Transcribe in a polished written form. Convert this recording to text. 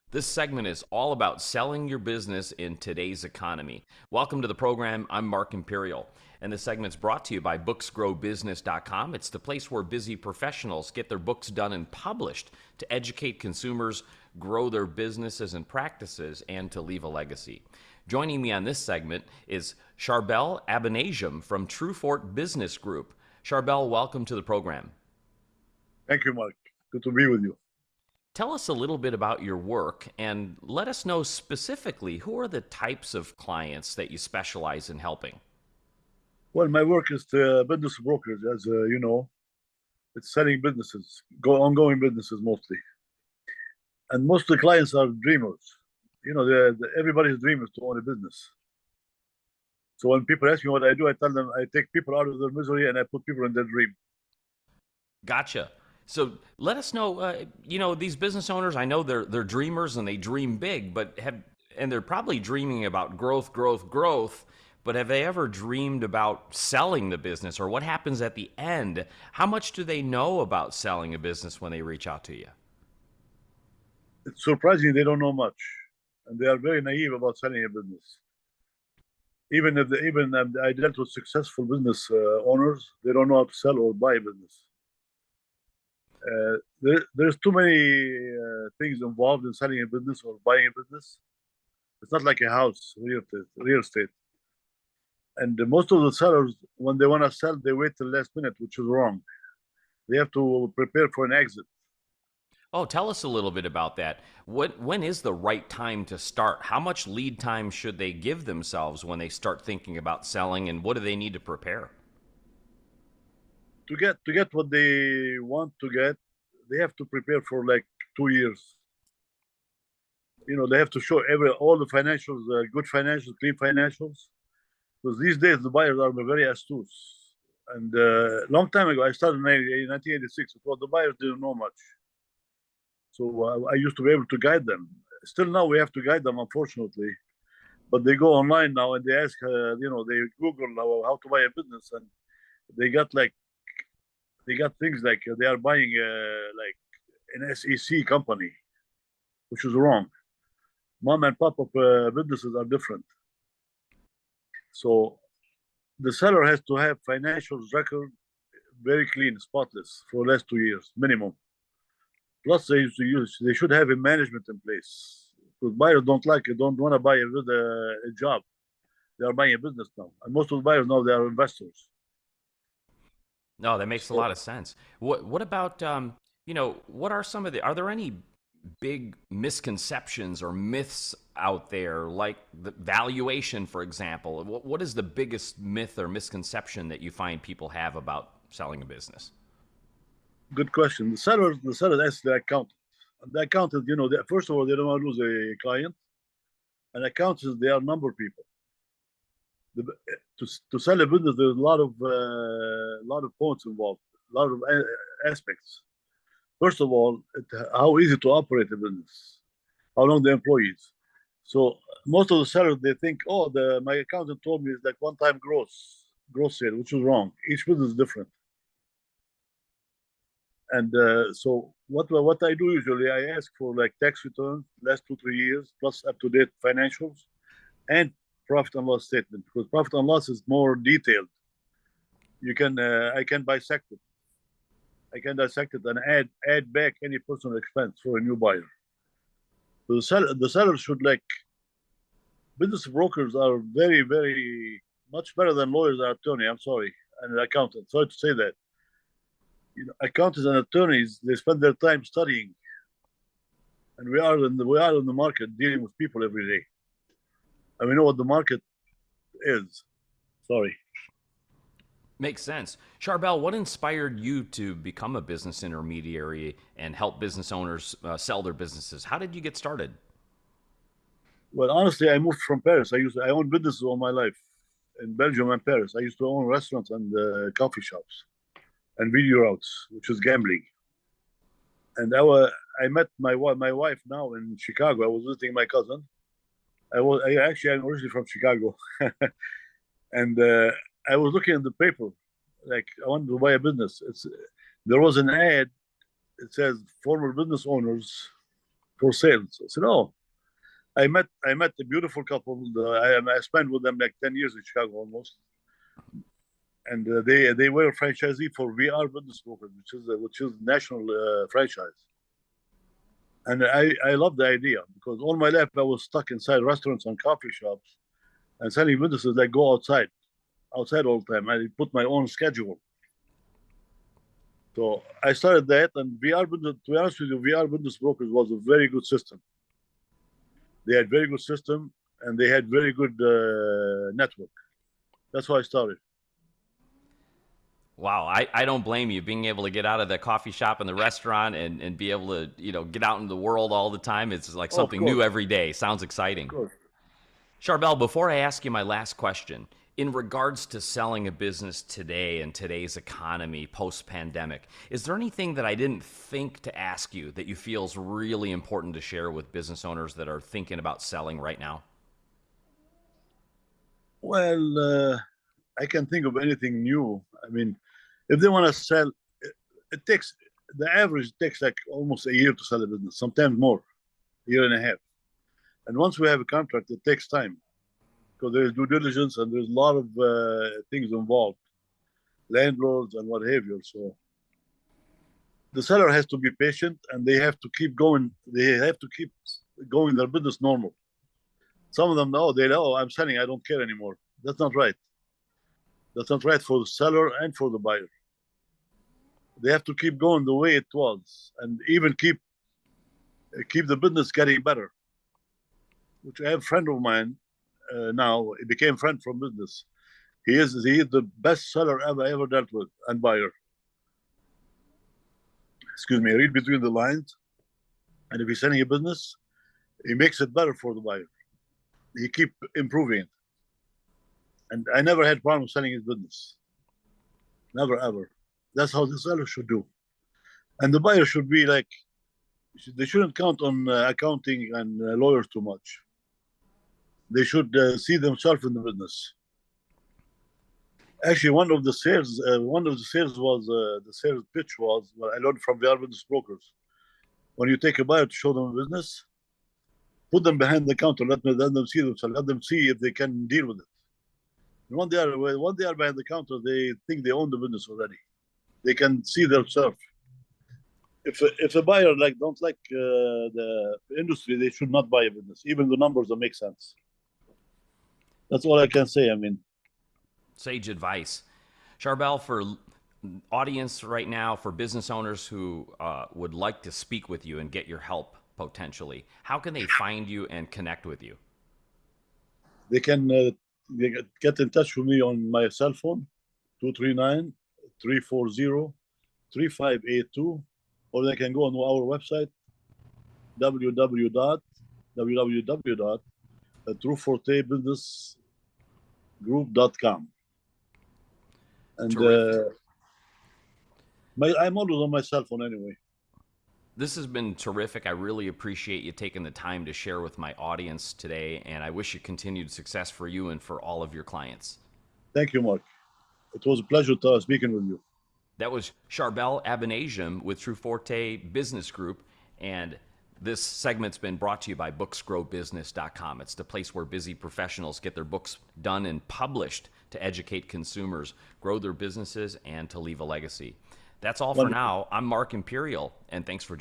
This segment is all about selling your business in today's economy. Welcome to the program. I'm Mark Imperial, and this segment's brought to you by booksgrowbusiness.com. It's the place where busy professionals get their books done and published to educate consumers, grow their businesses and practices, and to leave a legacy. Joining me on this segment is Charbel Abinajem from Truforte Business Group. Charbel, welcome to the program. Thank you, Mark. Good to be with you. Tell us a little bit about your work and let us know specifically who are the types of clients that you specialize in helping. Well, my work is the business brokerage, as you know. It's selling businesses, ongoing businesses mostly. And most of the clients are dreamers. You know, everybody's dream is to own a business. So when people ask me what I do, I tell them I take people out of their misery and I put people in their dream. Gotcha. So let us know. These business owners. I know they're dreamers and they dream big, and they're probably dreaming about growth, growth, growth. But have they ever dreamed about selling the business, or what happens at the end? How much do they know about selling a business when they reach out to you? It's surprising they don't know much, and they are very naive about selling a business. Even I dealt with successful business owners, they don't know how to sell or buy a business. There's too many things involved in selling a business or buying a business. It's not like a house, real estate. And most of the sellers, when they want to sell, they wait till the last minute, which is wrong. They have to prepare for an exit. Oh, tell us a little bit about that. When is the right time to start? How much lead time should they give themselves when they start thinking about selling, and what do they need to prepare? To get what they want to get, they have to prepare for like 2 years. You know, they have to show all the financials, good financials, clean financials. Because these days the buyers are very astute. And long time ago, I started in 1986. It was the buyers didn't know much, so I used to be able to guide them. Still now we have to guide them, unfortunately. But they go online now and they ask, they Google how to buy a business, and they got things like they are buying like an SEC company, which is wrong. Mom and pop up businesses are different. So the seller has to have financial record very clean, spotless for the last 2 years minimum. Plus, they should have a management in place. Because buyers don't want to buy a job. They are buying a business now, and most of the buyers now they are investors. No, that makes a So lot of sense. What about what are some of the are there any big misconceptions or myths out there, like the valuation, for example? What is the biggest myth or misconception that you find people have about selling a business? good question. The seller asks the accountant. And the accountant, first of all, they don't want to lose a client. And accountants, they are number people. The, to sell a business, there's a lot of points involved, a lot of aspects. First of all, how easy to operate a business, how long the employees. So most of the sellers they think, oh, my accountant told me it's like one-time gross sale, which is wrong. Each business is different. And so what I do usually, I ask for like tax returns, last 2 3 years, plus up-to-date financials, and profit and loss statement, because profit and loss is more detailed. I can bisect it. I can dissect it and add back any personal expense for a new buyer. So the seller should like business brokers are very very much better than lawyers and attorney. I'm sorry, and an accountant. Sorry to say that. Accountants and attorneys they spend their time studying, and we are in the market dealing with people every day, and we know what the market is. Sorry. Makes sense. Charbel, what inspired you to become a business intermediary and help business owners sell their businesses? How did you get started? Well, honestly, I moved from Paris. I owned businesses all my life in Belgium and Paris. I used to own restaurants and coffee shops and video routes, which was gambling. And I met my wife now in Chicago. I was visiting my cousin. I'm originally from Chicago, and I was looking at the paper, like I wanted to buy a business. There was an ad. It says former business owners for sales. I said, oh, I met a beautiful couple. I spent with them like 10 years in Chicago almost, and they were franchisee for VR Business Brokers, which is national franchise. And I love the idea because all my life I was stuck inside restaurants and coffee shops and selling businesses that go outside all the time. I put my own schedule. So I started that, and VR Business, to be honest with you, VR Business Brokers was a very good system. They had very good system, and they had very good network. That's why I started. Wow, I don't blame you. Being able to get out of the coffee shop and the restaurant and be able to, get out in the world all the time, it's like Oh, of something new course, every day. Sounds of exciting. course. Charbel, before I ask you my last question, in regards to selling a business today in today's economy post pandemic, is there anything that I didn't think to ask you that you feel is really important to share with business owners that are thinking about selling right now? Well, I can think of anything new. I mean, if they want to sell, it takes the average takes like almost a year to sell a business, sometimes more, a year and a half. And once we have a contract, it takes time because there's due diligence and there's a lot of things involved, landlords and what have you. So the seller has to be patient and they have to keep going. They have to keep going their business normal. Some of them know they know I'm selling. I don't care anymore. That's not right. That's not right for the seller and for the buyer. They have to keep going the way it was, and even keep the business getting better. Which I have a friend of mine now. He became friend from business. He is the best seller ever dealt with and buyer. Excuse me. Read between the lines, and if he's selling a business, he makes it better for the buyer. He keep improving it, and I never had problems selling his business. Never ever. That's how the seller should do, and the buyer should be like they shouldn't count on accounting and lawyers too much. They should see themselves in the business. Actually, one of the sales was the sales pitch was what I learned from the business brokers. When you take a buyer to show them a business, put them behind the counter, let them see themselves, let them see if they can deal with it. And when they are behind the counter, they think they own the business already. They can see themselves. If a buyer like don't like the industry, they should not buy a business. Even the numbers don't make sense. That's all I can say. I mean, Sage advice. Charbel, for audience right now, for business owners who would like to speak with you and get your help potentially, how can they find you and connect with you? they can get in touch with me on my cell phone, 239-340-3582, or they can go on our website, www.trufortebusinessgroup.com. And Terrific. I'm always on my cell phone anyway. This has been terrific. I really appreciate you taking the time to share with my audience today, and I wish you continued success for you and for all of your clients. Thank you, Mark. It was a pleasure speaking with you. That was Charbel Abinajem with Truforte Business Group, and this segment's been brought to you by booksgrowbusiness.com. It's the place where busy professionals get their books done and published to educate consumers, grow their businesses, and to leave a legacy. That's all for Wonderful. now. I'm Mark Imperial, and thanks for